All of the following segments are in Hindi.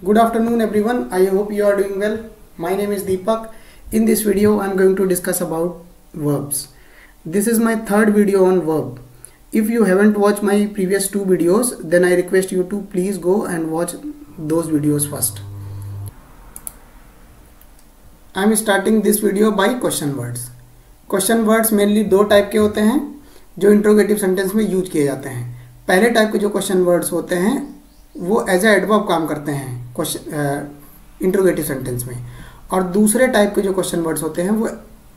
Good afternoon everyone. I hope you are doing well. My name is Deepak. In this video I am going to discuss about verbs. This is my third video on verb. If you haven't watched my previous two videos, then I request you to please go and watch those videos first. I am starting this video by question words. Question words mainly दो टाइप के होते हैं जो इंट्रोगेटिव सेंटेंस में यूज किए जाते हैं. पहले टाइप के जो क्वेश्चन वर्ड्स होते हैं वो एज ए एडवर्ब काम करते हैं इंट्रोगेटिव सेंटेंस में, और दूसरे टाइप के जो क्वेश्चन वर्ड्स होते हैं वो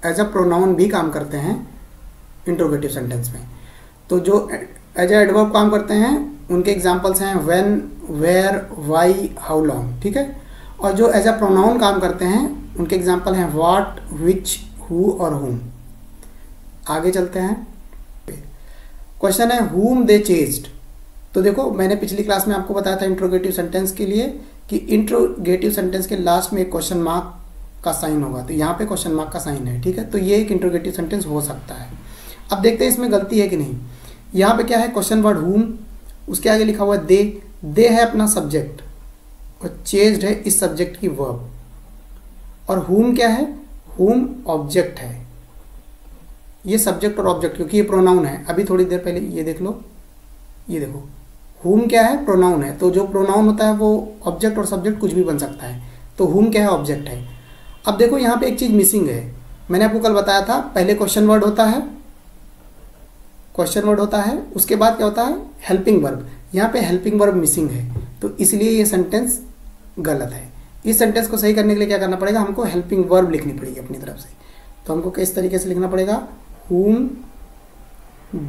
एज अ प्रोनाउन भी काम करते हैं इंट्रोगेटिव सेंटेंस में. तो जो एज ए एडवर्ब काम करते हैं उनके एग्जांपल्स हैं when, where, why, how long. ठीक है. और जो एज अ प्रोनाउन काम करते हैं उनके एग्जांपल हैं व्हाट, विच, हु और हुम. आगे चलते हैं. क्वेश्चन है हुम दे चेज्ड. तो देखो मैंने पिछली क्लास में आपको बताया था इंट्रोगेटिव सेंटेंस के लिए कि इंट्रोगेटिव सेंटेंस के लास्ट में एक क्वेश्चन मार्क का साइन होगा. तो यहाँ पे क्वेश्चन मार्क का साइन है. ठीक है. तो ये एक इंट्रोगेटिव सेंटेंस हो सकता है. अब देखते हैं इसमें गलती है कि नहीं. यहाँ पे क्या है, क्वेश्चन वर्ड हुम, उसके आगे लिखा हुआ है दे. दे है अपना सब्जेक्ट और चेज्ड है इस सब्जेक्ट की वर्ब. और हुम क्या है, हुम ऑब्जेक्ट है. ये सब्जेक्ट और ऑब्जेक्ट क्योंकि ये प्रोनाउन है. अभी थोड़ी देर पहले ये देख लो, ये देखो हुम क्या है, प्रोनाउन है. तो जो प्रोनाउन होता है वो ऑब्जेक्ट और सब्जेक्ट कुछ भी बन सकता है. तो हुम क्या है, ऑब्जेक्ट है. अब देखो यहाँ पे एक चीज़ मिसिंग है. मैंने आपको कल बताया था पहले क्वेश्चन वर्ड होता है, क्वेश्चन वर्ड होता है, उसके बाद क्या होता है, हेल्पिंग वर्ब. यहाँ पे हेल्पिंग वर्ब मिसिंग है. तो इसलिए ये सेंटेंस गलत है. इस सेंटेंस को सही करने के लिए क्या करना पड़ेगा, हमको हेल्पिंग वर्ब लिखनी पड़ेगी अपनी तरफ से. तो हमको किस तरीके से लिखना पड़ेगा, whom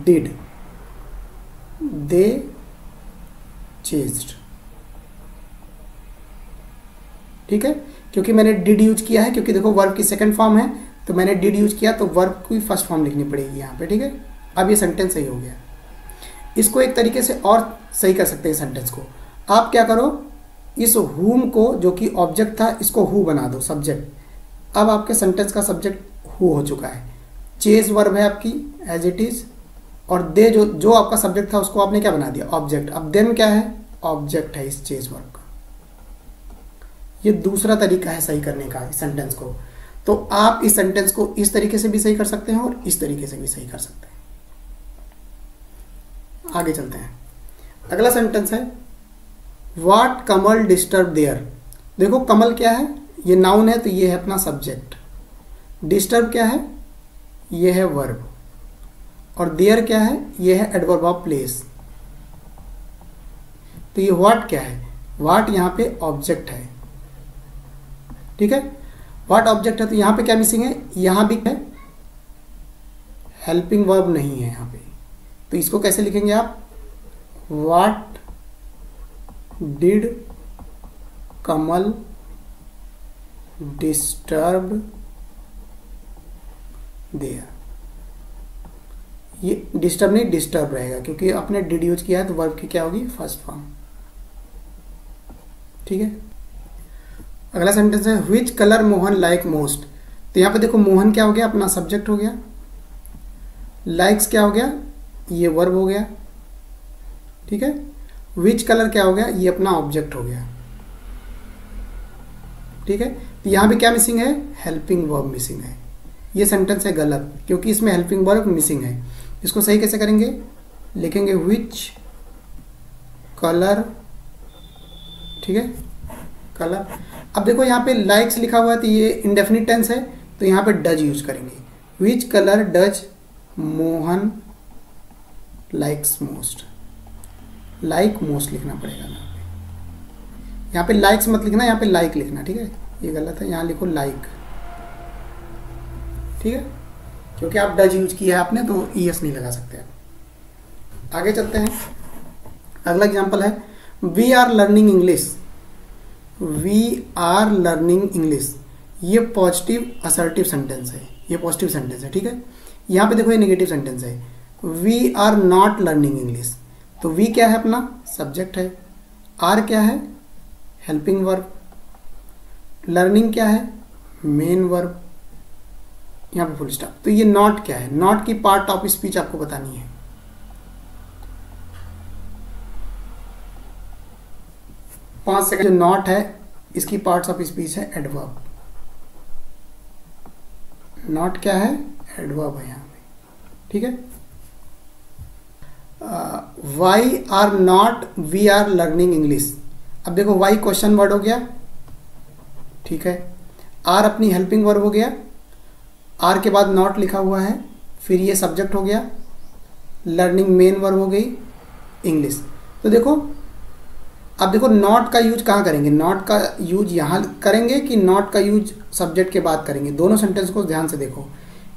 did they chased. ठीक है. क्योंकि मैंने did यूज किया है, क्योंकि देखो वर्ब की सेकंड फॉर्म है तो मैंने did यूज किया, तो वर्ब की फर्स्ट फॉर्म लिखनी पड़ेगी यहाँ पे. ठीक है. अब ये सेंटेंस सही हो गया. इसको एक तरीके से और सही कर सकते हैं सेंटेंस को. आप क्या करो, इस whom को जो कि ऑब्जेक्ट था इसको who बना दो सब्जेक्ट. अब आपके सेंटेंस का सब्जेक्ट who हो चुका है. चेज वर्ब है आपकी एज इट इज, और दे जो आपका सब्जेक्ट था उसको आपने क्या बना दिया, ऑब्जेक्ट. अब देन क्या है, ऑब्जेक्ट है इस चेज वर्ब का. ये दूसरा तरीका है सही करने का इस सेंटेंस को. तो आप इस सेंटेंस को इस तरीके से भी सही कर सकते हैं और इस तरीके से भी सही कर सकते हैं. आगे चलते हैं. अगला सेंटेंस है व्हाट कमल डिस्टर्ब देयर. देखो कमल क्या है, ये नाउन है तो ये है अपना सब्जेक्ट. डिस्टर्ब क्या है, ये है वर्ब. और देयर क्या है, ये है एडवर्ब ऑफ प्लेस. तो ये व्हाट क्या है, व्हाट यहाँ पे ऑब्जेक्ट है. ठीक है. व्हाट ऑब्जेक्ट है तो यहाँ पे क्या मिसिंग है, यहाँ भी है हेल्पिंग वर्ब नहीं है यहाँ पे. तो इसको कैसे लिखेंगे आप, what did Kamal disturb there. ये डिस्टर्ब नहीं डिस्टर्ब रहेगा क्योंकि आपने डिड यूज किया है तो वर्ब की क्या होगी, फर्स्ट फॉर्म. ठीक है. अगला सेंटेंस है which colour Mohan like most. तो यहाँ पे देखो मोहन क्या हो गया, अपना सब्जेक्ट हो गया. लाइक्स क्या हो गया, ये वर्ब हो गया. ठीक है. व्हिच कलर क्या हो गया, ये अपना ऑब्जेक्ट हो गया. ठीक है. तो यहाँ पे क्या मिसिंग है, हेल्पिंग वर्ब मिसिंग है. ये सेंटेंस है गलत क्योंकि इसमें हेल्पिंग वर्ब मिसिंग है. इसको सही कैसे करेंगे, लिखेंगे व्हिच कलर. ठीक है, कलर. अब देखो यहाँ पे लाइक्स लिखा हुआ है तो ये इंडेफिनिट टेंस है, तो यहाँ पे डज यूज करेंगे. Which colour does Mohan likes most. Like most लिखना पड़ेगा यहाँ पे लाइक्स मत लिखना, यहाँ पे लाइक लिखना. ठीक है, ये गलत है, यहाँ लिखो लाइक. ठीक है, क्योंकि आप डज यूज किया है आपने तो ईएस नहीं लगा सकते आप. आगे चलते हैं. अगला एग्जांपल है we are learning English. We are learning English, ये पॉजिटिव असर्टिव सेंटेंस है, ये पॉजिटिव सेंटेंस है. ठीक है. यहाँ पे देखो ये नेगेटिव सेंटेंस है, we are not learning English. तो वी क्या है, अपना सब्जेक्ट है. आर क्या है, हेल्पिंग वर्ब. लर्निंग क्या है, मेन वर्ब. यहाँ पे फुल स्टॉप. तो ये नॉट क्या है, नॉट की पार्ट ऑफ स्पीच आपको बतानी है. 5 सेकंड। जो नॉट है इसकी पार्ट्स ऑफ स्पीच है एडवर्ब। नॉट क्या है? एडवर्ब है यहाँ पे, ठीक है। Why are not we are learning English. अब देखो वाई क्वेश्चन वर्ड हो गया, ठीक है। आर अपनी हेल्पिंग वर्ब हो गया, आर के बाद नॉट लिखा हुआ है, फिर ये सब्जेक्ट हो गया, लर्निंग मेन वर्ब हो गई, इंग्लिश। तो देखो अब देखो नॉट का यूज कहाँ करेंगे? नॉट का यूज यहाँ करेंगे कि नॉट का यूज सब्जेक्ट के बाद करेंगे? दोनों सेंटेंस को ध्यान से देखो।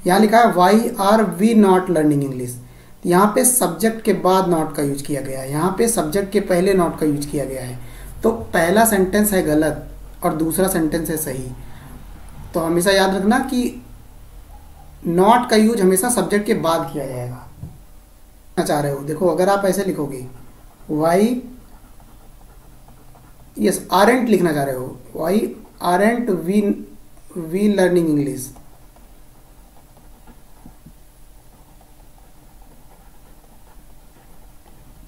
यहाँ लिखा है why are we not learning English. यहाँ पे सब्जेक्ट के बाद नॉट का यूज किया गया है, यहाँ पे सब्जेक्ट के पहले नॉट का यूज किया गया है। तो पहला सेंटेंस है गलत और दूसरा सेंटेंस है सही। तो हमेशा याद रखना कि नॉट का यूज हमेशा सब्जेक्ट के बाद किया जाएगा। चाह रहे हो देखो, अगर आप ऐसे लिखोगे वाई यस आरेंट लिखना चाह रहे हो, why aren't we learning English.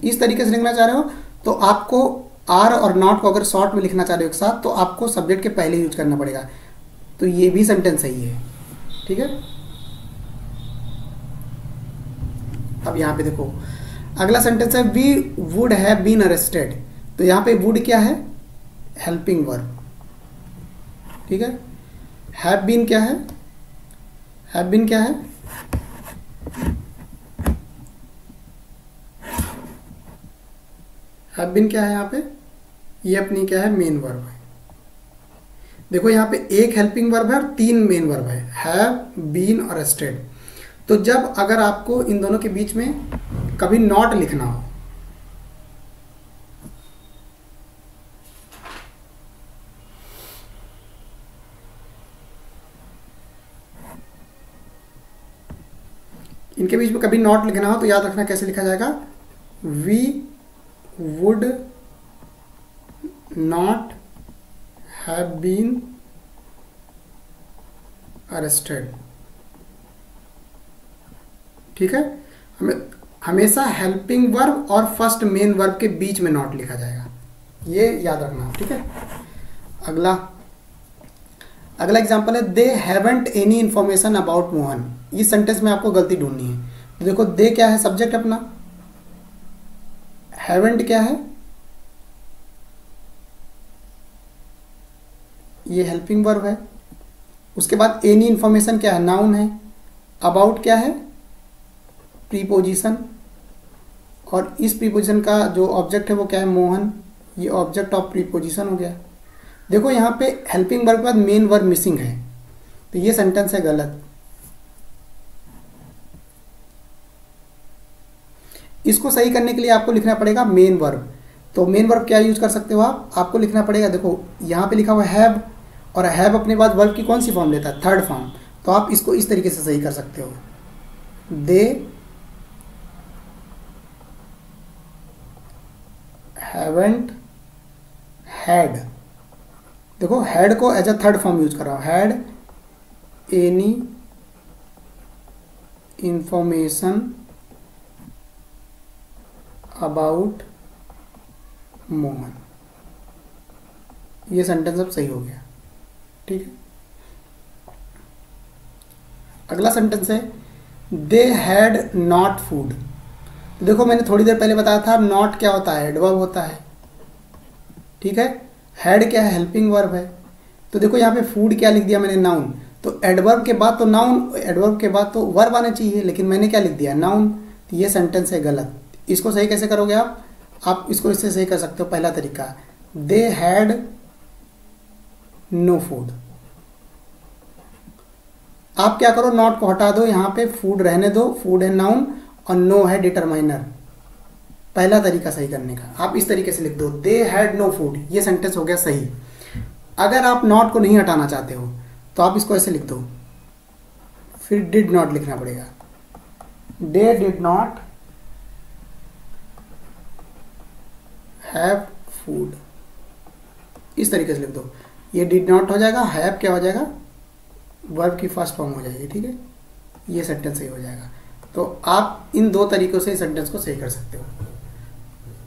इस तरीके से लिखना चाह रहे हो तो आपको आर और नॉट को अगर शॉर्ट में लिखना चाह रहे हो एक साथ तो आपको सब्जेक्ट के पहले यूज करना पड़ेगा। तो ये भी सेंटेंस सही है, ठीक है। अब यहाँ पे देखो अगला सेंटेंस है we would have been arrested. तो यहाँ पे वुड क्या है? हेल्पिंग वर्ब, ठीक है। हैव बीन क्या है? हैव बीन क्या है? हैव बीन क्या है यहाँ पे? ये अपनी क्या है? मेन वर्ब है। देखो यहाँ पे एक हेल्पिंग वर्ब है और 3 मेन वर्ब है, हैव बीन और अरेस्टेड। तो जब अगर आपको इन दोनों के बीच में कभी नॉट लिखना हो, इनके बीच में कभी नॉट लिखना हो तो याद रखना कैसे लिखा जाएगा? We would not have been arrested, ठीक है। हमेशा हेल्पिंग वर्ब और फर्स्ट मेन वर्ब के बीच में नॉट लिखा जाएगा, ये याद रखना, ठीक है। अगला एग्जांपल है they haven't any information about Mohan. इस सेंटेंस में आपको गलती ढूंढनी है। तो देखो दे क्या है? सब्जेक्ट अपना, हैवंट क्या है? ये हेल्पिंग वर्ब है। उसके बाद एनी इंफॉर्मेशन क्या है? नाउन है। अबाउट क्या है? प्रीपोजिशन। और इस प्रीपोजिशन का जो ऑब्जेक्ट है वो क्या है? मोहन। ये ऑब्जेक्ट ऑफ प्रीपोजिशन हो गया। देखो यहाँ पे हेल्पिंग वर्ब के बाद मेन वर्ब मिसिंग है, तो ये सेंटेंस है गलत। इसको सही करने के लिए आपको लिखना पड़ेगा मेन वर्ब। तो मेन वर्ब क्या यूज कर सकते हो आप? आपको लिखना पड़ेगा, देखो यहाँ पे लिखा हुआ हैव, और हैव अपने बाद वर्ब की कौन सी फॉर्म लेता है? Third form. तो आप इसको इस तरीके से सही कर सकते हो, दे हैवंट हैड। देखो हैड को as a third form use कर रहा हूं, had any information about Mohan. ये सेंटेंस अब सही हो गया, ठीक है। अगला सेंटेंस है दे हैड नॉट फूड। तो देखो मैंने थोड़ी देर पहले बताया था नॉट क्या होता है? एडवर्ब होता है, ठीक है। हैड क्या है? हेल्पिंग वर्ब है। तो देखो यहाँ पे फूड क्या लिख दिया मैंने? नाउन। तो एडवर्ब के बाद तो नाउन, एडवर्ब के बाद तो वर्ब आना चाहिए, लेकिन मैंने क्या लिख दिया? नाउन। तो ये सेंटेंस है गलत। इसको सही कैसे करोगे आप? आप इसको इससे सही कर सकते हो। पहला तरीका, दे हैड नो फूड। आप क्या करो? नॉट को हटा दो, यहाँ पे फूड रहने दो, फूड है नाउन और नो है डिटरमाइनर। पहला तरीका सही करने का, आप इस तरीके से लिख दो, दे हैड नो फूड। ये सेंटेंस हो गया सही। अगर आप नॉट को नहीं हटाना चाहते हो तो आप इसको ऐसे लिख दो, फिर डिड नॉट लिखना पड़ेगा, they did not have food. इस तरीके से लिख दो। ये डिड नॉट हो जाएगा, हैव क्या हो जाएगा? वर्ब की फर्स्ट फॉर्म हो जाएगी, ठीक है। ये सेंटेंस सही हो जाएगा। तो आप इन दो तरीकों से इस सेंटेंस को सही कर सकते हो।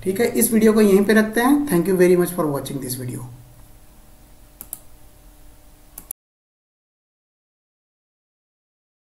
ठीक है, इस वीडियो को यहीं पे रखते हैं। Thank you very much for watching this video.